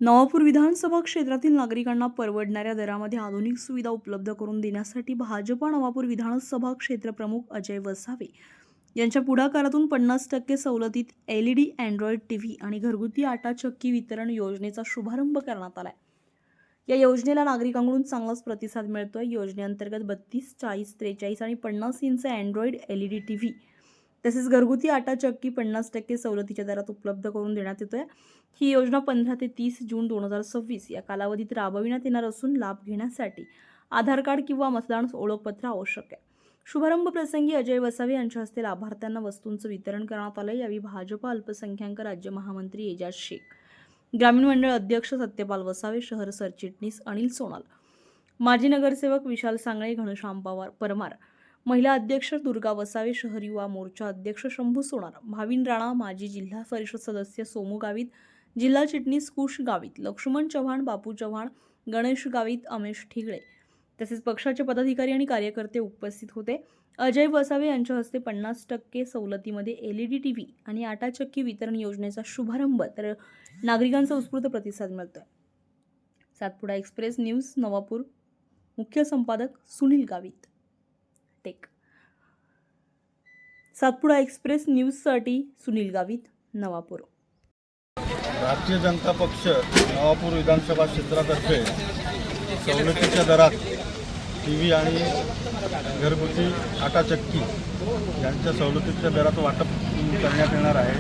नवापूर विधानसभा क्षेत्रातील नागरिकांना परवडणाऱ्या दरामध्ये आधुनिक सुविधा उपलब्ध करून देण्यासाठी भाजपा नवापूर विधानसभा क्षेत्रप्रमुख अजय वसावे यांच्या पुढाकारातून 50% सवलतीत LED अँड्रॉइड टीव्ही आणि घरगुती आटा चक्की वितरण योजनेचा शुभारंभ करण्यात आलाय। या योजनेला नागरिकांकडून चांगलाच प्रतिसाद मिळतोय। योजनेअंतर्गत 32, 40, 43 आणि 50 इंच अँड्रॉइड LED टीव्ही तसेच घरगुती आटा चक्की 50% सवलतीच्या दरात उपलब्ध करून देण्यात येतोय। ही योजना 15 ते 30 जून 2026 या कालावधीत राबविण्यात येणार असून लाभ घेण्यासाठी आधार कार्ड किंवा मतदान ओळखपत्र आवश्यक आहे। शुभारंभ प्रसंगी अजय वसावे यांच्या हस्ते लाभार्थ्यांना वस्तूंचं वितरण करण्यात आलं। यावेळी भाजपा अल्पसंख्याक राज्य महामंत्री एजाज शेख, ग्रामीण मंडळ अध्यक्ष सत्यपाल वसावे, शहर सरचिटणीस अनिल सोनाल, माजी नगरसेवक विशाल सांगळे, घनश्याम परमार, महिला अध्यक्ष दुर्गा वसावे, शहर युवा मोर्चा अध्यक्ष शंभू सोनार, भाविन राणा, माजी जिल्हा परिषद सदस्य सोमू गावित, जिल्हा चिटणीस कुश गावित, लक्ष्मण चव्हाण, बापू चव्हाण, गणेश गावित, अमेश ठिगळे तसेच पक्षाचे पदाधिकारी आणि कार्यकर्ते उपस्थित होते। अजय वसावे यांच्या हस्ते 50% सवलतीमध्ये LED टीव्ही आणि आटा चक्की वितरण योजनेचा शुभारंभ तर नागरिकांचा उत्स्फूर्त प्रतिसाद मिळतोय। सातपुडा एक्सप्रेस न्यूज नवापूर, मुख्य संपादक सुनील गावित, टेक। सातपुडा एक्सप्रेस न्यूजसाठी सुनील गावित, नवापूर। भारतीय जनता पक्ष नवापूर विधानसभा क्षेत्रातर्फे सवलतीच्या दरात टीव्ही आणि घरगुती आटा चक्की यांच्या सवलतीच्या दरात वाटप करण्यात येणार आहे।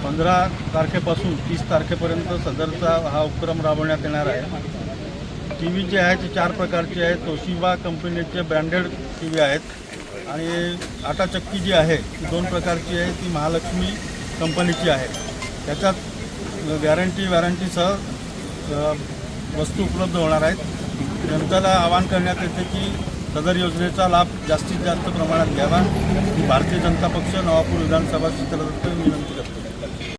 15 तारखेपासून 30 तारखेपर्यंत सदरचा हा उपक्रम राबवण्यात येणार आहे। टीव्ही जे आहे ते 4 प्रकारचे आहेत। तोशिबा कंपनीचे ब्रँडेड टीव्ही आहेत आणि आटा चक्की जी आहे ती 2 प्रकारची आहे, ती महालक्ष्मी कंपनीची आहे। त्याच्यात वॅरंटीसह वस्तू उपलब्ध होणार आहेत। जनतेला आवाहन करण्यात येते की सदर योजनेचा लाभ जास्तीत जास्त प्रमाणात घ्यावा ही भारतीय जनता पक्ष नवापूर विधानसभा क्षेत्रातर्फे विनंती करतो।